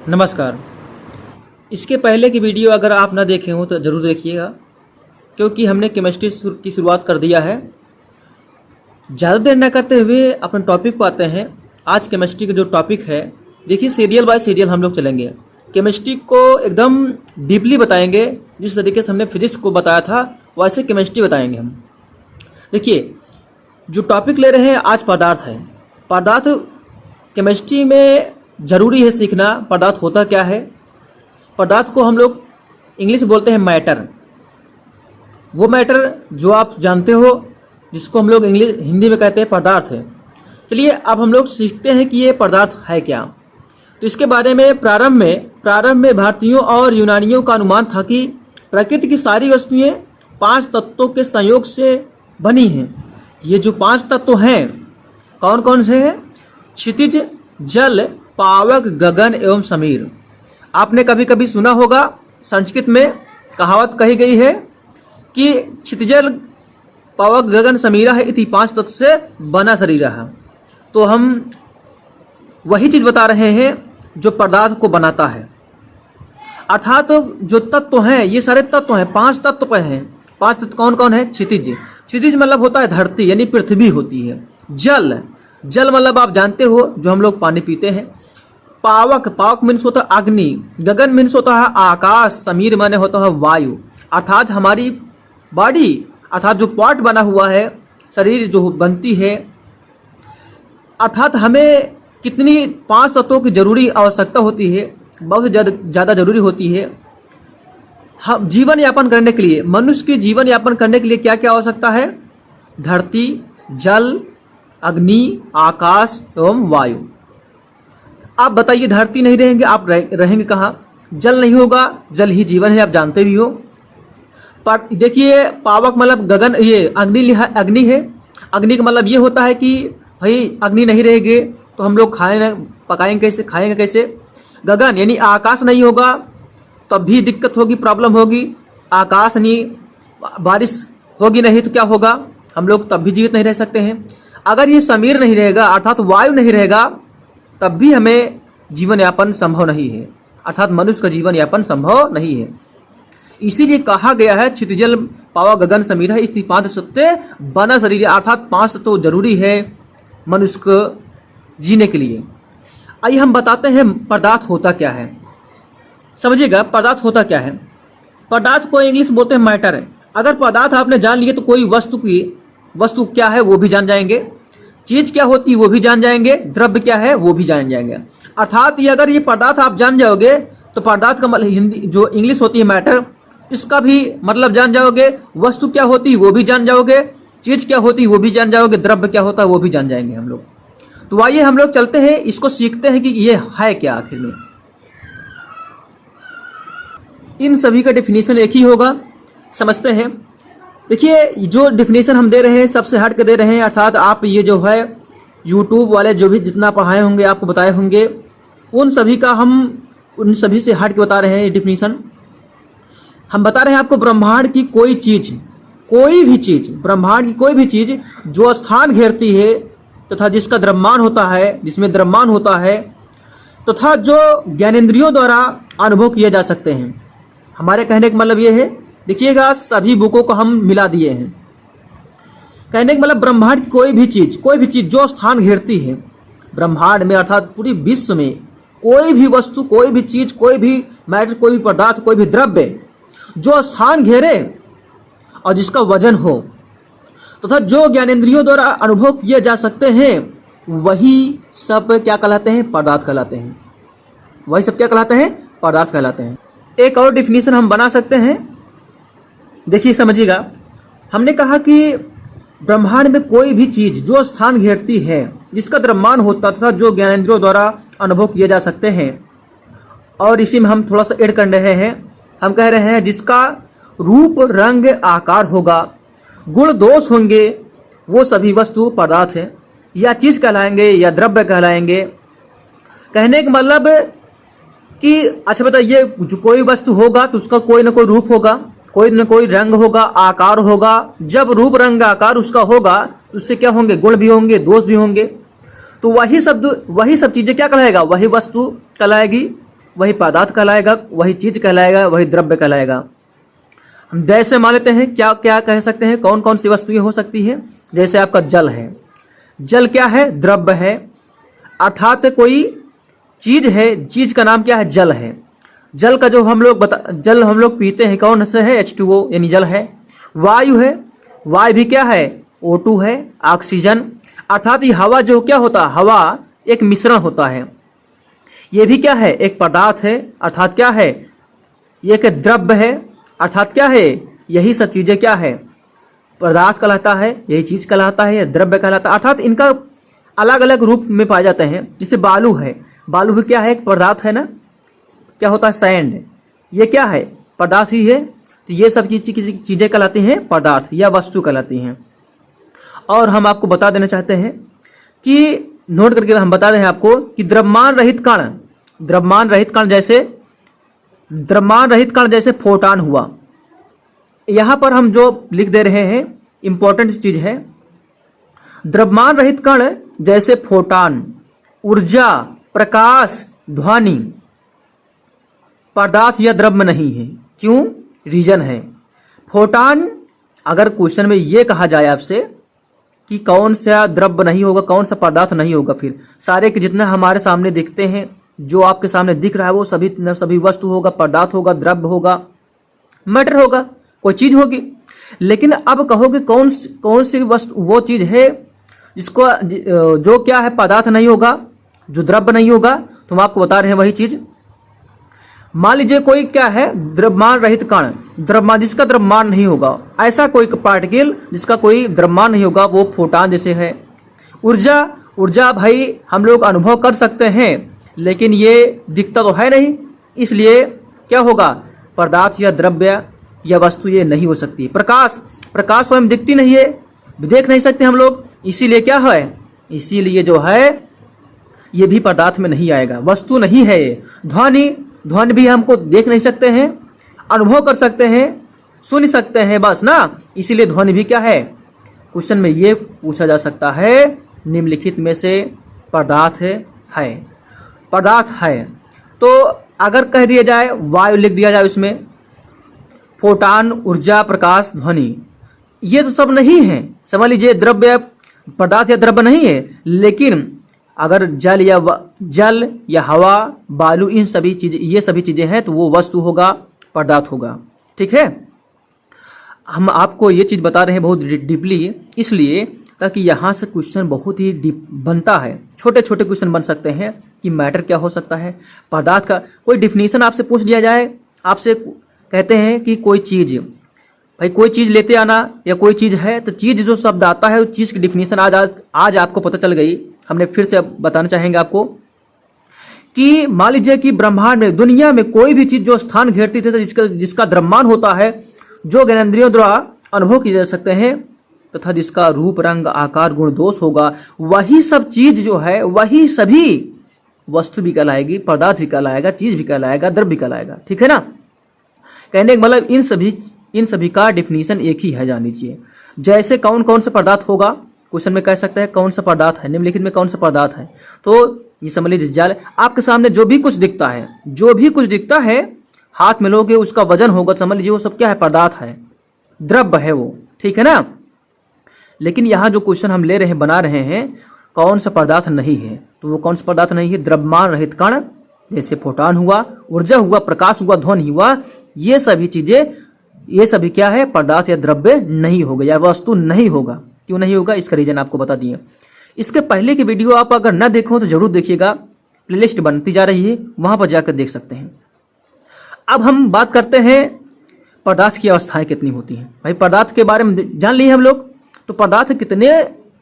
नमस्कार। इसके पहले की वीडियो अगर आप ना देखे हो तो ज़रूर देखिएगा, क्योंकि हमने केमिस्ट्री की शुरुआत कर दिया है। ज़्यादा देर न करते हुए अपने टॉपिक पर आते हैं। आज केमिस्ट्री का जो टॉपिक है, देखिए सीरियल बाय सीरियल हम लोग चलेंगे। केमिस्ट्री को एकदम डीपली बताएंगे। जिस तरीके से हमने फिजिक्स को बताया था वैसे केमिस्ट्री बताएंगे हम। देखिए जो टॉपिक ले रहे हैं आज पदार्थ है। पदार्थ केमिस्ट्री में ज़रूरी है सीखना। पदार्थ होता क्या है? पदार्थ को हम लोग इंग्लिश में बोलते हैं मैटर। वो मैटर जो आप जानते हो, जिसको हम लोग हिंदी में कहते हैं पदार्थ है। चलिए अब हम लोग सीखते हैं कि ये पदार्थ है क्या। तो इसके बारे में प्रारंभ में भारतीयों और यूनानियों का अनुमान था कि प्रकृति की सारी वस्तुएं 5 तत्वों के संयोग से बनी हैं। ये जो 5 तत्व हैं कौन कौन से हैं? क्षितिज, जल, पावक, गगन एवं समीर। आपने कभी कभी सुना होगा, संस्कृत में कहावत कही गई है कि क्षितिजल पावक गगन समीरा है इति 5 तत्व से बना शरीर है। तो हम वही चीज बता रहे हैं जो पदार्थ को बनाता है। अर्थात तो जो तत्व हैं ये सारे तत्व हैं, 5 तत्व पे हैं। 5 तत्व कौन कौन है? क्षितिज मतलब होता है धरती, यानी पृथ्वी होती है। जल मतलब आप जानते हो जो हम लोग पानी पीते हैं। पावक मीन्स होता है अग्नि। गगन मीन्स होता है आकाश। समीर माने होता है वायु। अर्थात हमारी बॉडी, अर्थात जो पार्ट बना हुआ है, शरीर जो बनती है, अर्थात हमें कितनी 5 तत्वों की जरूरी आवश्यकता होती है, बहुत ज़्यादा जरूरी होती है। हम जीवन यापन करने के लिए, मनुष्य की जीवन यापन करने के लिए क्या क्या आवश्यकता है? धरती, जल, अग्नि, आकाश एवं वायु। आप बताइए, धरती नहीं रहेंगे आप रहेंगे कहाँ? जल नहीं होगा, जल ही जीवन है, आप जानते भी हो। पर देखिए पावक मतलब गगन, ये अग्नि है। अग्नि का मतलब ये होता है कि भाई अग्नि नहीं रहेगी तो हम लोग पकाएंगे कैसे, खाएंगे कैसे? गगन यानी आकाश नहीं होगा तब भी दिक्कत होगी, प्रॉब्लम होगी। आकाश नहीं, बारिश होगी नहीं तो क्या होगा? हम लोग तब भी जीवित नहीं रह सकते हैं। अगर ये समीर नहीं रहेगा, अर्थात वायु नहीं रहेगा, तब भी हमें जीवन यापन संभव नहीं है, अर्थात मनुष्य का जीवन यापन संभव नहीं है। इसीलिए कहा गया है क्षितिजल पावक गगन समीर है इति 5 तत्व बना शरीर, अर्थात 5 तत्व जरूरी है मनुष्य को जीने के लिए। आइए हम बताते हैं पदार्थ होता क्या है। समझिएगा पदार्थ होता क्या है। पदार्थ को इंग्लिश बोलते हैं मैटर है। अगर पदार्थ आपने जान लिए तो कोई वस्तु क्या है वो भी जान जाएंगे, चीज क्या होती है वो भी जान जाएंगे, द्रव्य क्या है वो भी जान जाएंगे। अर्थात ये अगर ये पदार्थ आप जान जाओगे तो पदार्थ का मतलब हिंदी जो इंग्लिश होती है मैटर, इसका भी मतलब जान जाओगे। वस्तु क्या होती है वो भी जान जाओगे, चीज क्या होती है वो भी जान जाओगे, द्रव्य क्या होता है वो भी जान जाएंगे हम लोग। तो आइए हम लोग चलते हैं, इसको सीखते हैं कि ये है क्या आखिर में। इन सभी का डेफिनेशन एक ही होगा, समझते हैं। देखिए जो डेफिनेशन हम दे रहे हैं सबसे हट के दे रहे हैं, अर्थात आप ये जो है यूट्यूब वाले जो भी जितना पढ़ाए होंगे, आपको बताए होंगे, उन सभी से हट के बता रहे हैं डेफिनेशन। हम बता रहे हैं आपको ब्रह्मांड की कोई भी चीज ब्रह्मांड की कोई भी चीज जो स्थान घेरती है तथा जिसका द्रव्यमान होता है, जिसमें द्रव्यमान होता है तथा जो ज्ञानेंद्रियों द्वारा अनुभव किए जा सकते हैं। हमारे कहने का मतलब ये है, देखिएगा सभी बुकों को हम मिला दिए हैं। कहने का मतलब ब्रह्मांड की कोई भी चीज जो स्थान घेरती है ब्रह्मांड में, अर्थात पूरी विश्व में कोई भी वस्तु, कोई भी चीज, कोई भी मैटर, कोई भी पदार्थ, कोई भी द्रव्य जो स्थान घेरे और जिसका वजन हो तथा जो ज्ञानेंद्रियों द्वारा अनुभव किए जा सकते हैं, वही सब क्या कहलाते हैं? पदार्थ कहलाते हैं। वही सब क्या कहलाते हैं? पदार्थ कहलाते हैं। एक और डिफिनीशन हम बना सकते हैं, देखिए समझिएगा। हमने कहा कि ब्रह्मांड में कोई भी चीज जो स्थान घेरती है, जिसका द्रव्यमान होता तथा जो ज्ञानेंद्रियों द्वारा अनुभव किए जा सकते हैं, और इसी में हम थोड़ा सा ऐड कर रहे हैं, हम कह रहे हैं जिसका रूप, रंग, आकार होगा, गुण दोष होंगे, वो सभी वस्तु पदार्थ है या चीज कहलाएंगे या द्रव्य कहलाएंगे। कहने का मतलब कि अच्छा बताइए, जो कोई वस्तु होगा तो उसका कोई ना कोई रूप होगा, कोई न कोई रंग होगा, आकार होगा। जब रूप, रंग, आकार उसका होगा तो उससे क्या होंगे? गुण भी होंगे, दोष भी होंगे। तो वही सब चीजें क्या कहलाएगा? वही वस्तु कहलाएगी। वही पदार्थ कहलाएगा, वही चीज कहलाएगा, वही द्रव्य कहलाएगा। हम जैसे मान लेते हैं, क्या क्या कह सकते हैं, कौन कौन सी वस्तुएं हो सकती है। जैसे आपका जल है, जल क्या है, द्रव्य है, अर्थात कोई चीज है, चीज का नाम क्या है, जल है। जल का जो जल हम लोग पीते हैं कौन से है, H2O यानी जल है। वायु है, वायु भी क्या है, O2 है, ऑक्सीजन। अर्थात ये हवा जो क्या होता है, हवा एक मिश्रण होता है। ये भी क्या है, एक पदार्थ है, अर्थात क्या है, ये एक द्रव्य है, अर्थात क्या है, यही सब चीजें क्या है, पदार्थ कहलाता है, यही चीज कहलाता है, द्रव्य कहलाता है। अर्थात इनका अलग अलग रूप में पाए जाते हैं। जैसे बालू है, बालू भी क्या है, एक पदार्थ है ना, क्या होता है, सैंड, ये क्या है, पदार्थ ही है। तो ये सब चीजें कहलाती हैं पदार्थ या वस्तु कहलाती हैं। और हम आपको बता देना चाहते हैं कि नोट करके हम बता दें आपको कि द्रव्यमान रहित कण जैसे फोटॉन हुआ। यहां पर हम जो लिख दे रहे हैं इंपॉर्टेंट चीज है, द्रव्यमान रहित कण जैसे फोटॉन, ऊर्जा, प्रकाश, ध्वनि पदार्थ या द्रव्य नहीं है। क्यों, रीजन है। फोटॉन, अगर क्वेश्चन में ये कहा जाए आपसे कि कौन सा द्रव्य नहीं होगा, कौन सा पदार्थ नहीं होगा, फिर सारे के जितने हमारे सामने दिखते हैं, जो आपके सामने दिख रहा है वो सभी वस्तु होगा, पदार्थ होगा, द्रव्य होगा, मैटर होगा, कोई चीज होगी। लेकिन अब कहोगे कौन सी वस्तु वो चीज है जिसको जो क्या है, पदार्थ नहीं होगा, जो द्रव्य नहीं होगा। तो हम आपको बता रहे हैं वही चीज। मान लीजिए कोई क्या है, द्रव्यमान रहित कण, द्रव्यमान जिसका द्रव्यमान नहीं होगा, ऐसा कोई पार्टिकल जिसका कोई द्रव्यमान नहीं होगा, वो फोटॉन जैसे है। ऊर्जा भाई हम लोग अनुभव कर सकते हैं, लेकिन ये दिखता तो है नहीं, इसलिए क्या होगा, पदार्थ या द्रव्य या वस्तु ये नहीं हो सकती। प्रकाश स्वयं दिखती नहीं है, देख नहीं सकते हम लोग, इसीलिए क्या है, इसीलिए जो है ये भी पदार्थ में नहीं आएगा, वस्तु नहीं है ये। ध्वनि भी हमको देख नहीं सकते हैं, अनुभव कर सकते हैं, सुन सकते हैं बस ना, इसीलिए ध्वनि भी क्या है। क्वेश्चन में ये पूछा जा सकता है, निम्नलिखित में से पदार्थ है, पदार्थ है। तो अगर कह दिया जाए, वायु लिख दिया जाए उसमें, फोटॉन, ऊर्जा, प्रकाश, ध्वनि, ये तो सब नहीं है। समझ लीजिए द्रव्य, पदार्थ या द्रव्य नहीं है। लेकिन अगर जल या हवा, बालू, ये सभी चीजें हैं, तो वो वस्तु होगा, पदार्थ होगा। ठीक है, हम आपको ये चीज बता रहे हैं बहुत डीपली, इसलिए ताकि यहाँ से क्वेश्चन बहुत ही डीप बनता है। छोटे छोटे क्वेश्चन बन सकते हैं कि मैटर क्या हो सकता है, पदार्थ का कोई डिफिनीशन आपसे पूछ लिया जाए, आपसे कहते हैं कि कोई चीज, भाई कोई चीज लेते आना, या कोई चीज है, तो चीज जो शब्द आता है उस चीज की डिफिनीशन आज आपको पता चल गई। हमने फिर से बताना चाहेंगे आपको कि मान लीजिए कि ब्रह्मांड में, दुनिया में कोई भी चीज जो स्थान घेरती थी, जिसका द्रव्यमान होता है, जो ज्ञानेंद्रियों द्वारा अनुभव किए जा सकते हैं, तथा जिसका रूप, रंग, आकार, गुण, दोष होगा, वही सब चीज जो है, वही सभी वस्तु भी कहलाएगी, पदार्थ भी कहलाएगा, चीज भी कहलाएगा, द्रव्य भी कहलाएगा। ठीक है ना, कहने का मतलब इन सभी का डिफिनीशन एक ही है, जान लीजिए। जैसे कौन कौन सा पदार्थ होगा, क्वेश्चन में कह सकते हैं कौन सा पदार्थ है, निम्नलिखित में कौन सा पदार्थ है। तो ये समझ लीजिए, जल, आपके सामने जो भी कुछ दिखता है, हाथ में लोगे उसका वजन होगा, समझ लीजिए वो सब क्या है, पदार्थ है, द्रव्य है वो। ठीक है ना, लेकिन यहाँ जो क्वेश्चन हम ले रहे हैं, बना रहे हैं, कौन सा पदार्थ नहीं है, तो वो कौन सा पदार्थ नहीं है, द्रव्यमान रहित कण, जैसे फोटॉन हुआ, ऊर्जा हुआ, प्रकाश हुआ, ध्वनि हुआ, ये सभी क्या है, पदार्थ या द्रव्य नहीं होगा, या वस्तु नहीं होगा। क्यों नहीं होगा, इसका रीजन आपको बता दिए। इसके पहले की वीडियो आप अगर न देखो तो जरूर देखिएगा, प्लेलिस्ट बनती जा रही है, वहां पर जाकर देख सकते हैं। अब हम बात करते हैं पदार्थ की अवस्थाएं कितनी होती हैं। भाई पदार्थ के बारे में जान लिए हम लोग, तो पदार्थ कितने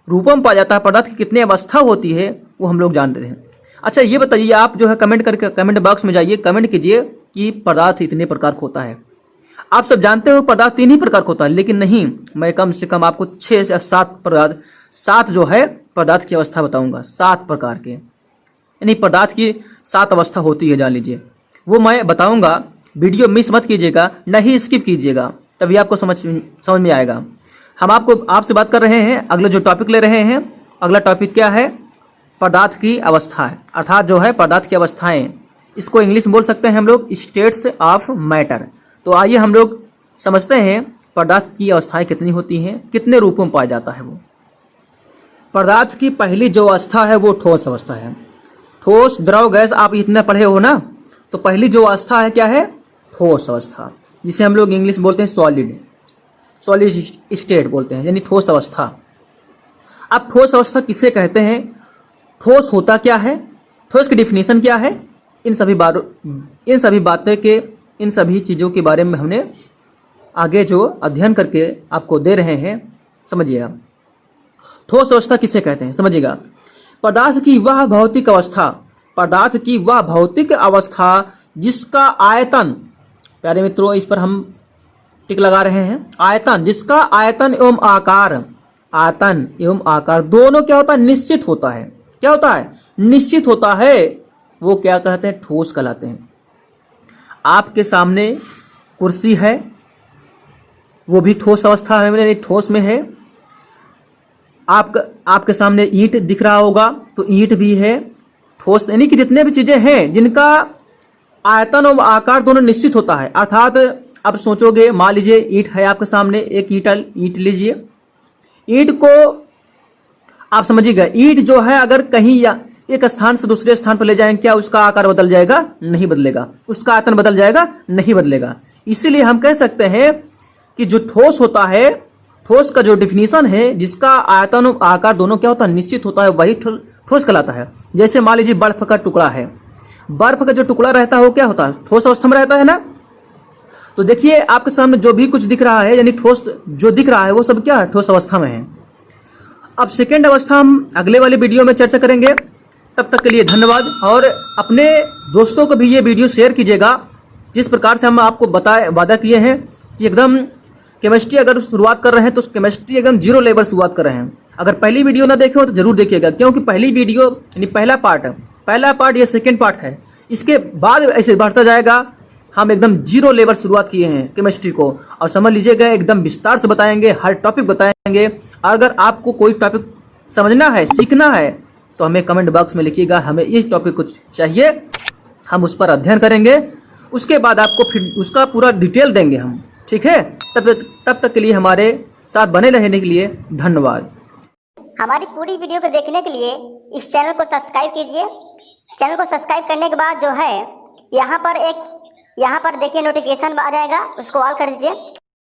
रूपों में पाया जाता है, पदार्थ की कितनी अवस्था होती है, वो हम लोग जान रहे हैं। अच्छा ये बताइए, आप जो है कमेंट बॉक्स में जाइए, कमेंट कीजिए कि पदार्थ इतने प्रकार का होता है। आप सब जानते हो पदार्थ 3 ही प्रकार का होता है, लेकिन नहीं, मैं कम से कम आपको 6 से 7 जो है पदार्थ की अवस्था बताऊंगा, 7 प्रकार के, यानी पदार्थ की 7 अवस्था होती है, जान लीजिए। वो मैं बताऊंगा, वीडियो मिस मत कीजिएगा, नहीं स्किप कीजिएगा, तभी आपको समझ में आएगा। हम आपसे बात कर रहे हैं, अगला जो टॉपिक ले रहे हैं, अगला टॉपिक क्या है, पदार्थ की अवस्था है, अर्थात जो है पदार्थ की अवस्थाएं, इसको इंग्लिश में बोल सकते हैं हम लोग स्टेट्स ऑफ मैटर। तो आइए हम लोग समझते हैं पदार्थ की अवस्थाएं कितनी होती हैं, कितने रूपों में पाया जाता है वो। पदार्थ की पहली जो अवस्था है वो ठोस अवस्था है। ठोस, द्रव, गैस आप इतना पढ़े हो ना, तो पहली जो अवस्था है क्या है? ठोस अवस्था, जिसे हम लोग इंग्लिश में बोलते हैं सॉलिड स्टेट बोलते हैं, यानी ठोस अवस्था। अब ठोस अवस्था किसे कहते हैं, ठोस होता क्या है, ठोस की डिफिनीशन क्या है, इन सभी चीज़ों के बारे में हमने आगे जो अध्ययन करके आपको दे रहे हैं, समझिएगा। ठोस अवस्था किसे कहते हैं समझिएगा। पदार्थ की वह भौतिक अवस्था जिसका आयतन, प्यारे मित्रों इस पर हम टिक लगा रहे हैं, आयतन, जिसका आयतन एवं आकार दोनों क्या होता है? निश्चित होता है। क्या होता है? निश्चित होता है। वो क्या कहते हैं? ठोस कहलाते हैं। आपके सामने कुर्सी है, वो भी ठोस अवस्था है, यानी ठोस में है। आपके सामने ईंट दिख रहा होगा, तो ईंट भी है ठोस, यानी कि जितने भी चीजें हैं जिनका आयतन और आकार दोनों निश्चित होता है। अर्थात अब सोचोगे, मान लीजिए ईंट है आपके सामने, एक ईंट लीजिए। ईंट को आप समझिएगा, ईंट जो है अगर कहीं या एक स्थान से दूसरे स्थान पर ले जाएंगे, क्या उसका आकार बदल जाएगा? नहीं बदलेगा। उसका आयतन बदल जाएगा? नहीं बदलेगा। इसीलिए हम कह सकते हैं कि जो ठोस होता है, ठोस का जो डिफिनीशन है, जिसका आयतन और आकार दोनों क्या होता है? निश्चित होता है, वही ठोस कहलाता है। जैसे मान लीजिए बर्फ का टुकड़ा है, बर्फ का जो टुकड़ा रहता है वो क्या होता है? ठोस अवस्था में रहता है ना। तो देखिए आपके सामने जो भी कुछ दिख रहा है, यानी ठोस जो दिख रहा है वो सब क्या है? ठोस अवस्था में है। अब सेकेंड अवस्था हम अगले वाले वीडियो में चर्चा करेंगे। तब तक के लिए धन्यवाद, और अपने दोस्तों को भी ये वीडियो शेयर कीजिएगा। जिस प्रकार से हम आपको वादा किए हैं कि एकदम केमिस्ट्री अगर शुरुआत कर रहे हैं तो केमिस्ट्री एकदम जीरो लेवल शुरुआत कर रहे हैं। अगर पहली वीडियो ना देखे हो तो जरूर देखिएगा, क्योंकि पहली वीडियो यानी पहला पार्ट ये सेकेंड पार्ट है। इसके बाद ऐसे बढ़ता जाएगा। हम एकदम जीरो लेवल शुरुआत किए हैं केमिस्ट्री को, और समझ लीजिएगा एकदम विस्तार से बताएंगे, हर टॉपिक बताएंगे। अगर आपको कोई टॉपिक समझना है, सीखना है, तो हमें कमेंट बॉक्स में लिखिएगा, हमें ये टॉपिक कुछ चाहिए, हम उस पर अध्ययन करेंगे। उसके बाद आपको फिर उसका पूरा डिटेल देंगे हम, ठीक है। तब तक के लिए हमारे साथ बने रहने के लिए धन्यवाद। हमारी पूरी वीडियो को देखने के लिए इस चैनल को सब्सक्राइब कीजिए। चैनल को सब्सक्राइब करने के बाद जो है यहाँ पर देखिए नोटिफिकेशन आ जाएगा, उसको ऑल कर दीजिए।